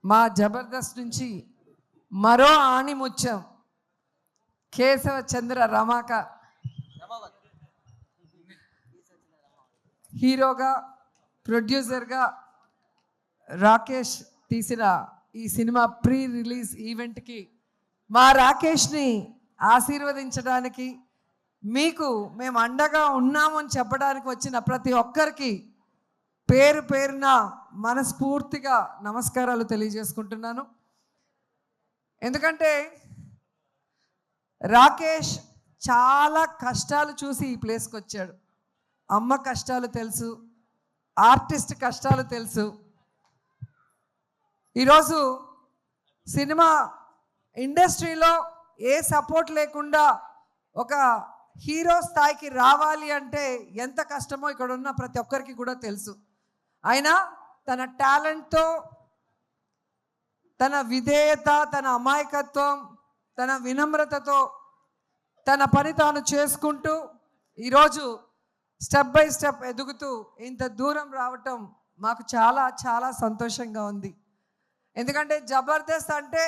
మా జబర్దస్త్ నుంచి మరో ఆణిముత్యం కేశవ చంద్ర రమాక హీరోగా ప్రొడ్యూసర్గా రాకేష్ తీసిన ఈ సినిమా ప్రీ రిలీజ్ ఈవెంట్కి మా రాకేష్ని ఆశీర్వదించడానికి మీకు మేము అండగా ఉన్నాము అని చెప్పడానికి వచ్చిన ప్రతి ఒక్కరికి పేరు పేరున మనస్ఫూర్తిగా నమస్కారాలు తెలియజేసుకుంటున్నాను. ఎందుకంటే రాకేష్ చాలా కష్టాలు చూసి ఈ ప్లేస్కి వచ్చాడు. అమ్మ కష్టాలు తెలుసు, ఆర్టిస్ట్ కష్టాలు తెలుసు. ఈరోజు సినిమా ఇండస్ట్రీలో ఏ సపోర్ట్ లేకుండా ఒక హీరో స్థాయికి రావాలి అంటే ఎంత కష్టమో ఇక్కడ ఉన్న ప్రతి ఒక్కరికి కూడా తెలుసు. అయినా తన టాలెంట్తో, తన విధేయత, తన అమాయకత్వం, తన వినమ్రతతో తన పని తాను చేసుకుంటూ ఈరోజు స్టెప్ బై స్టెప్ ఎదుగుతూ ఇంత దూరం రావటం మాకు చాలా చాలా సంతోషంగా ఉంది. ఎందుకంటే జబర్దస్త్ అంటే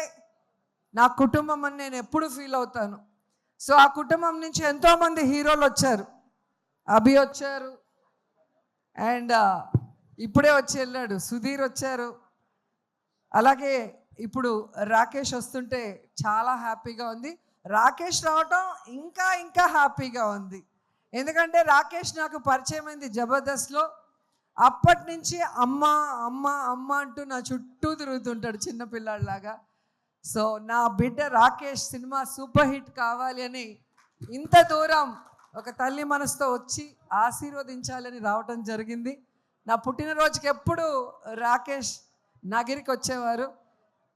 నా కుటుంబం అని నేను ఎప్పుడు ఫీల్ అవుతాను. సో ఆ కుటుంబం నుంచి ఎంతోమంది హీరోలు వచ్చారు. అభి వచ్చారు, అండ్ ఇప్పుడే వచ్చి వెళ్ళాడు సుధీర్ వచ్చారు. అలాగే ఇప్పుడు రాకేష్ వస్తుంటే చాలా హ్యాపీగా ఉంది. రాకేష్ రావటం ఇంకా ఇంకా హ్యాపీగా ఉంది. ఎందుకంటే రాకేష్ నాకు పరిచయం అయింది జబర్దస్త్లో. అప్పటి నుంచి అమ్మ అమ్మ అమ్మ అంటూ నా చుట్టూ తిరుగుతుంటాడు చిన్నపిల్లాడిలాగా. సో నా బిడ్డ రాకేష్ సినిమా సూపర్ హిట్ కావాలి అని ఇంత దూరం ఒక తల్లి మనసుతో వచ్చి ఆశీర్వదించాలని రావటం జరిగింది. నా పుట్టినరోజుకి ఎప్పుడు రాకేష్ నగిరికి వచ్చేవారు.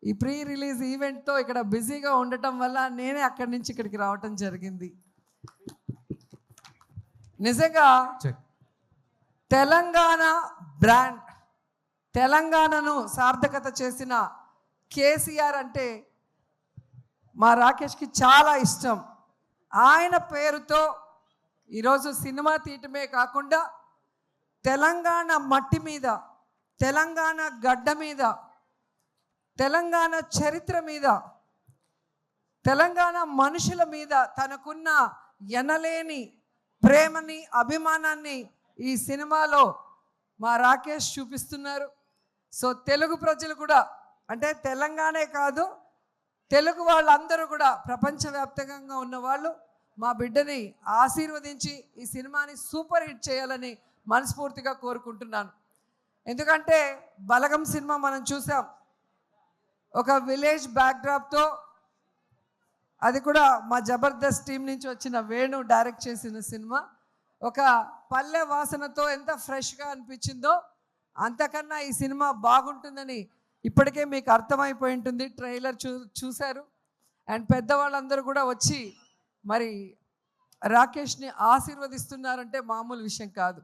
ఈ ప్రీ రిలీజ్ ఈవెంట్తో ఇక్కడ బిజీగా ఉండటం వల్ల నేనే అక్కడి నుంచి ఇక్కడికి రావటం జరిగింది. నిజంగా తెలంగాణ బ్రాండ్, తెలంగాణను సార్థకత చేసిన కేసీఆర్ అంటే మా రాకేష్కి చాలా ఇష్టం. ఆయన పేరుతో ఈరోజు సినిమా తీయటమే కాకుండా తెలంగాణ మట్టి మీద, తెలంగాణ గడ్డ మీద, తెలంగాణ చరిత్ర మీద, తెలంగాణ మనుషుల మీద తనకున్న ఎనలేని ప్రేమని, అభిమానాన్ని ఈ సినిమాలో మా రాకేష్ చూపిస్తున్నారు. సో తెలుగు ప్రజలు కూడా, అంటే తెలంగాణే కాదు తెలుగు వాళ్ళందరూ కూడా, ప్రపంచవ్యాప్తంగా ఉన్న వాళ్ళు మా బిడ్డని ఆశీర్వదించి ఈ సినిమాని సూపర్ హిట్ చేయాలని మనస్ఫూర్తిగా కోరుకుంటున్నాను. ఎందుకంటే బలగం సినిమా మనం చూసాం, ఒక విలేజ్ బ్యాక్డ్రాప్తో, అది కూడా మా జబర్దస్త్ టీం నుంచి వచ్చిన వేణు డైరెక్ట్ చేసిన సినిమా. ఒక పల్లె వాసనతో ఎంత ఫ్రెష్గా అనిపించిందో అంతకన్నా ఈ సినిమా బాగుంటుందని ఇప్పటికే మీకు అర్థమైపోయి ఉంటుంది. ట్రైలర్ చూశారు. అండ్ పెద్దవాళ్ళందరూ కూడా వచ్చి మరి రాకేష్ని ఆశీర్వదిస్తున్నారంటే మామూలు విషయం కాదు.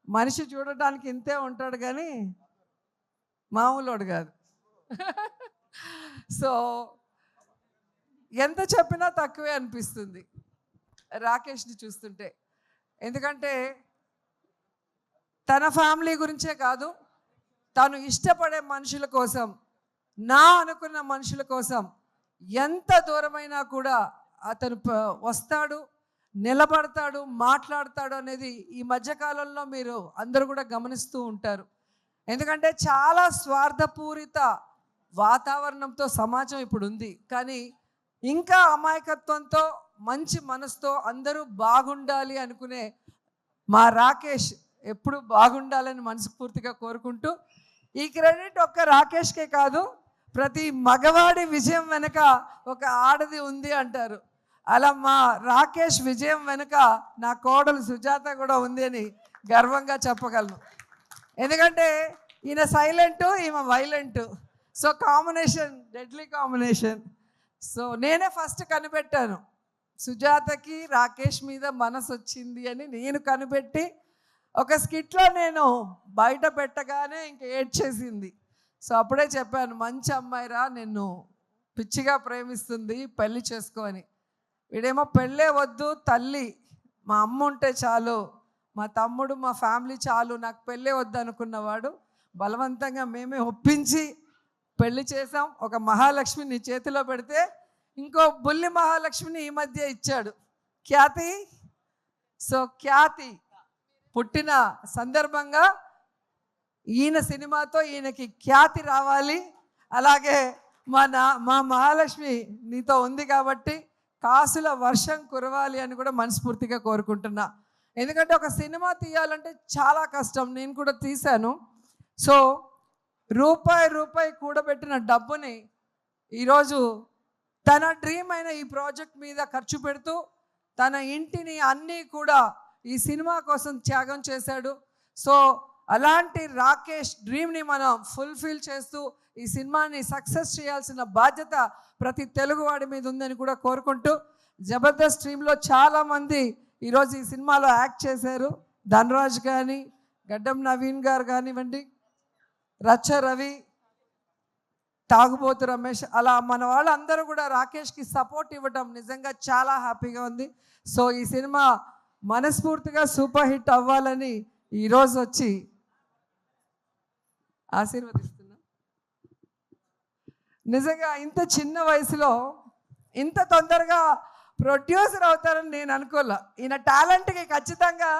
మనిషి చూడటానికి ఇంతే ఉంటాడు కానీ మామూలుడు కాదు. సో ఎంత చెప్పినా తక్కువే అనిపిస్తుంది రాకేష్ని చూస్తుంటే. ఎందుకంటే తన ఫ్యామిలీ గురించే కాదు, తను ఇష్టపడే మనుషుల కోసం, నా అనుకున్న మనుషుల కోసం ఎంత దూరమైనా కూడా అతను వస్తాడు, నిలబడతాడు, మాట్లాడతాడు అనేది ఈ మధ్యకాలంలో మీరు అందరూ కూడా గమనిస్తూ ఉంటారు. ఎందుకంటే చాలా స్వార్థపూరిత వాతావరణంతో సమాజం ఇప్పుడు ఉంది. కానీ ఇంకా అమాయకత్వంతో, మంచి మనసుతో అందరూ బాగుండాలి అనుకునే మా రాకేష్ ఎప్పుడు బాగుండాలని మనస్ఫూర్తిగా కోరుకుంటూ, ఈ క్రెడిట్ ఒక్క రాకేష్కే కాదు, ప్రతి మగవాడి విజయం వెనుక ఒక ఆడది ఉంది అంటారు. అలా మా రాకేష్ విజయం వెనుక నా కోడలు సుజాత కూడా ఉంది అని గర్వంగా చెప్పగలను. ఎందుకంటే ఈయన సైలెంటు, ఈమె violent. So combination, deadly combination. So నేనే ఫస్ట్ కనిపెట్టాను, సుజాతకి రాకేష్ మీద మనసు వచ్చింది అని నేను కనిపెట్టి ఒక స్కిట్లో నేను బయట పెట్టగానే ఇంక ఏడ్చేసింది. సో అప్పుడే చెప్పాను, మంచి అమ్మాయిరా, నిన్ను పిచ్చిగా ప్రేమిస్తుంది, పెళ్లి చేసుకో అని. వీడేమో పెళ్ళే వద్దు, తల్లి మా అమ్మ ఉంటే చాలు, మా తమ్ముడు, మా ఫ్యామిలీ చాలు, నాకు పెళ్ళే వద్దు అనుకున్నవాడు బలవంతంగా మేమే ఒప్పించి పెళ్లి చేసాం. ఒక మహాలక్ష్మి నీ చేతిలో పెడితే ఇంకో బుల్లి మహాలక్ష్మిని ఈ మధ్య ఇచ్చాడు, ఖ్యాతి. సో ఖ్యాతి పుట్టిన సందర్భంగా ఈయన సినిమాతో ఈయనకి ఖ్యాతి రావాలి. అలాగే మా మహాలక్ష్మి నీతో ఉంది కాబట్టి కాసుల వర్షం కురవాలి అని కూడా మనస్ఫూర్తిగా కోరుకుంటున్నా. ఎందుకంటే ఒక సినిమా తీయాలంటే చాలా కష్టం. నేను కూడా తీశాను. సో రూపాయి కూడబెట్టిన డబ్బుని ఈరోజు తన డ్రీమ్ అయిన ఈ ప్రాజెక్ట్ మీద ఖర్చు పెడుతూ తన ఇంటిని అన్నీ కూడా ఈ సినిమా కోసం త్యాగం చేశాడు. సో అలాంటి రాకేష్ డ్రీమ్ని మనం ఫుల్ఫిల్ చేస్తూ ఈ సినిమాని సక్సెస్ చేయాల్సిన బాధ్యత ప్రతి తెలుగువాడి మీద ఉందని కూడా కోరుకుంటూ, జబర్దస్త్ టీంలో చాలామంది ఈరోజు ఈ సినిమాలో యాక్ట్ చేశారు. ధనరాజ్ కానీ, గడ్డం నవీన్ గారు కానివ్వండి, రచ్చ రవి, తాగుబోతు రమేష్, అలా మన వాళ్ళందరూ కూడా రాకేష్కి సపోర్ట్ ఇవ్వటం నిజంగా చాలా హ్యాపీగా ఉంది. సో ఈ సినిమా మనస్ఫూర్తిగా సూపర్ హిట్ అవ్వాలని ఈరోజు వచ్చి ఆశీర్వదిస్తున్నా. నిజంగా ఇంత చిన్న వయసులో ఇంత తొందరగా ప్రొడ్యూసర్ అవుతారని నేను అనుకోలే. ఈయన టాలెంట్కి ఖచ్చితంగా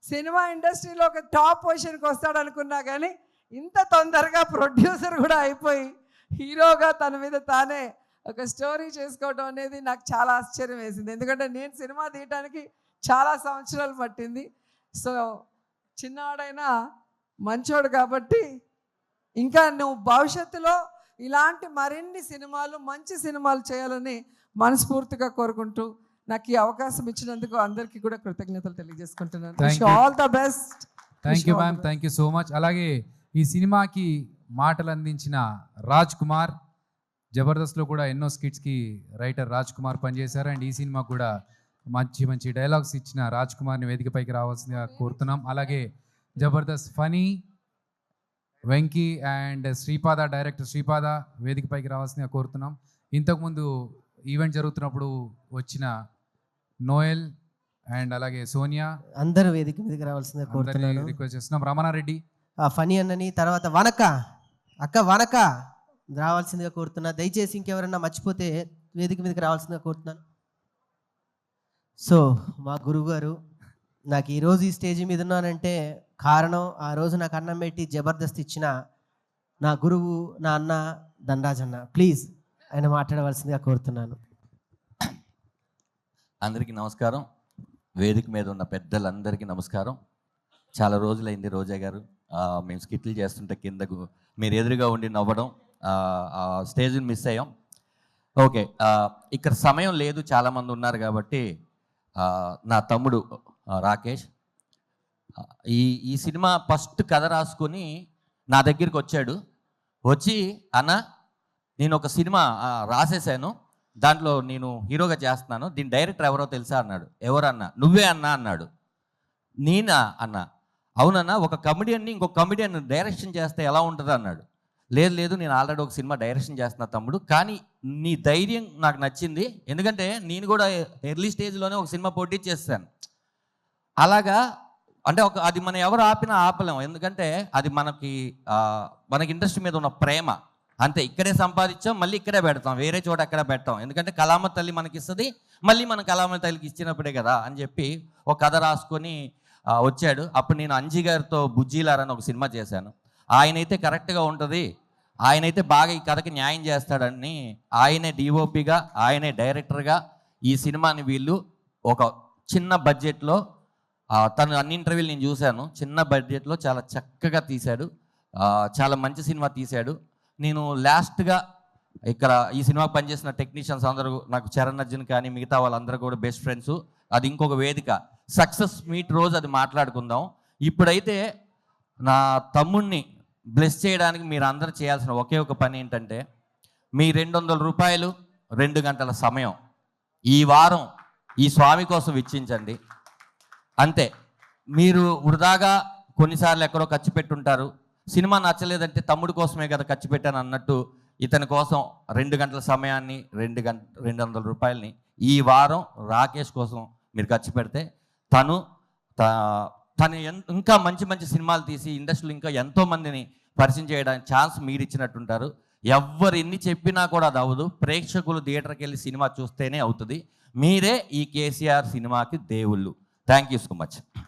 సినిమా ఇండస్ట్రీలో ఒక టాప్ పొజిషన్కి వస్తాడనుకున్నా, కానీ ఇంత తొందరగా ప్రొడ్యూసర్ కూడా అయిపోయి హీరోగా తన మీద తానే ఒక స్టోరీ చేసుకోవడం అనేది నాకు చాలా ఆశ్చర్యం వేసింది. ఎందుకంటే నేను సినిమా తీయటానికి చాలా సంవత్సరాలు పట్టింది. సో చిన్నవాడైనా మంచోడు కాబట్టి ఇంకా నువ్వు భవిష్యత్తులో ఇలాంటి మరిన్ని సినిమాలు, మంచి సినిమాలు చేయాలని మనస్ఫూర్తిగా కోరుకుంటూ నాకు ఈ అవకాశం ఇచ్చినందుకు అందరికీ కూడా కృతజ్ఞతలు తెలియజేసుకుంటున్నాను. All the best. Thank you ma'am, thank you so much. అలాగే ఈ సినిమాకి మాటలు అందించిన రాజ్ కుమార్, జబర్దస్త్లో కూడా ఎన్నో స్కిట్స్కి రైటర్ రాజ్ కుమార్ పనిచేశారు. అండ్ ఈ సినిమాకు కూడా మంచి మంచి డైలాగ్స్ ఇచ్చిన రాజ్ కుమార్ని వేదికపైకి రావాల్సిందిగా కోరుతున్నాం. అలాగే జబర్దస్త్ ఫనీ వెంకీ అండ్ శ్రీపాద, డైరెక్టర్ శ్రీపాద వేదికపైకి రావాల్సిందిగా కోరుతున్నాం. ఇంతకుముందు ఈవెంట్ జరుగుతున్నప్పుడు వచ్చిన నోయల్ అండ్ అలాగే సోనియా, అందరూ వేదిక మీదకి రావాల్సిందిగా కోరుతున్నాను, రిక్వెస్ట్ చేస్తున్నాం. రమణారెడ్డి, ఫనీ అన్నని, తర్వాత వనక అక్క వనక రావాల్సిందిగా కోరుతున్నా. దయచేసి ఇంకెవరన్నా మర్చిపోతే వేదిక మీదకి రావాల్సిందిగా కోరుతున్నాను. సో మా గురువు గారు, నాకు ఈరోజు ఈ స్టేజ్ మీద ఉన్నానంటే కారణం ఆ రోజు నాకు అన్నం పెట్టి జబర్దస్త్ ఇచ్చిన నా గురువు, నా అన్న ధనరాజ్ అన్న. ప్లీజ్ ఆయన మాట్లాడవలసిందిగా కోరుతున్నాను. అందరికీ నమస్కారం. వేదిక మీద ఉన్న పెద్దలందరికీ నమస్కారం. చాలా రోజులైంది రోజా గారు మేము స్కిట్లు చేస్తుంటే కిందకు మీరు ఎదురుగా ఉండి నవ్వడం, స్టేజ్ని మిస్ అయ్యాం. ఓకే, ఇక్కడ సమయం లేదు, చాలామంది ఉన్నారు కాబట్టి నా తమ్ముడు రాకేష్ ఈ సినిమా ఫస్ట్ కథ రాసుకొని నా దగ్గరికి వచ్చాడు. వచ్చి అన్న నేను ఒక సినిమా రాసేసాను, దాంట్లో నేను హీరోగా చేస్తున్నాను, దీని డైరెక్టర్ ఎవరో తెలుసా అన్నాడు. ఎవరన్నా? నువ్వే అన్నా అన్నాడు. నేనా అన్న? అవునన్నా, ఒక కమెడియన్ని ఇంకొక కమెడియన్ డైరెక్షన్ చేస్తే ఎలా ఉంటుంది అన్నాడు. లేదు నేను ఆల్రెడీ ఒక సినిమా డైరెక్షన్ చేస్తున్నా తమ్ముడు, కానీ నీ ధైర్యం నాకు నచ్చింది, ఎందుకంటే నేను కూడా ఎర్లీ స్టేజ్లోనే ఒక సినిమా పోటీ చేస్తాను. అలాగా అంటే అది మనం ఎవరు ఆపినా ఆపలేం, ఎందుకంటే అది మనకి ఇండస్ట్రీ మీద ఉన్న ప్రేమ అంతే. ఇక్కడే సంపాదించాం, మళ్ళీ ఇక్కడే పెడతాం, వేరే చోట ఎక్కడ పెట్టాం, ఎందుకంటే కళామ తల్లి మనకి ఇస్తుంది, మళ్ళీ మన కళామ తల్లికి ఇచ్చినప్పుడే కదా అని చెప్పి ఒక కథ రాసుకొని వచ్చాడు. అప్పుడు నేను అంజీ గారితో బుజ్జీలారని ఒక సినిమా చేశాను. ఆయనైతే కరెక్ట్గా ఉంటుంది, ఆయనైతే బాగా ఈ కథకి న్యాయం చేస్తాడని ఆయనే డిఓపిగా, ఆయనే డైరెక్టర్గా ఈ సినిమాని వీళ్ళు ఒక చిన్న బడ్జెట్లో, తను అన్ని ఇంటర్వ్యూలు నేను చూశాను, చిన్న బడ్జెట్లో చాలా చక్కగా తీశాడు, చాలా మంచి సినిమా తీశాడు. నేను లాస్ట్గా ఇక్కడ ఈ సినిమాకి పనిచేసిన టెక్నీషియన్స్ అందరూ, నాకు చరణ్ అర్జున్ కానీ మిగతా వాళ్ళందరూ కూడా బెస్ట్ ఫ్రెండ్స్. అది ఇంకొక వేదిక, సక్సెస్ మీట్ రోజు అది మాట్లాడుకుందాం. ఇప్పుడైతే నా తమ్ముడిని బ్లెస్ చేయడానికి మీరు అందరూ చేయాల్సిన ఒకే ఒక పని ఏంటంటే, మీ 200 రూపాయలు 2 గంటల సమయం ఈ వారం ఈ స్వామి కోసం వెచ్చించండి. అంతే. మీరు వృధాగా కొన్నిసార్లు ఎక్కడో ఖర్చు పెట్టుంటారు, సినిమా నచ్చలేదంటే తమ్ముడు కోసమే కదా ఖర్చు పెట్టాను అన్నట్టు ఇతని కోసం 2 గంటల సమయాన్ని 200 రూపాయలని ఈ వారం రాకేష్ కోసం మీరు ఖర్చు పెడితే తను ఇంకా మంచి మంచి సినిమాలు తీసి ఇండస్ట్రీలో ఇంకా ఎంతోమందిని పరిచయం చేయడానికి ఛాన్స్ మీరు ఇచ్చినట్టుంటారు. ఎవ్వరు ఎన్ని చెప్పినా కూడా అది అవ్వదు. ప్రేక్షకులు థియేటర్కి వెళ్ళి సినిమా చూస్తేనే అవుతుంది. మీరే ఈ కేసీఆర్ సినిమాకి దేవుళ్ళు. Thank you so much.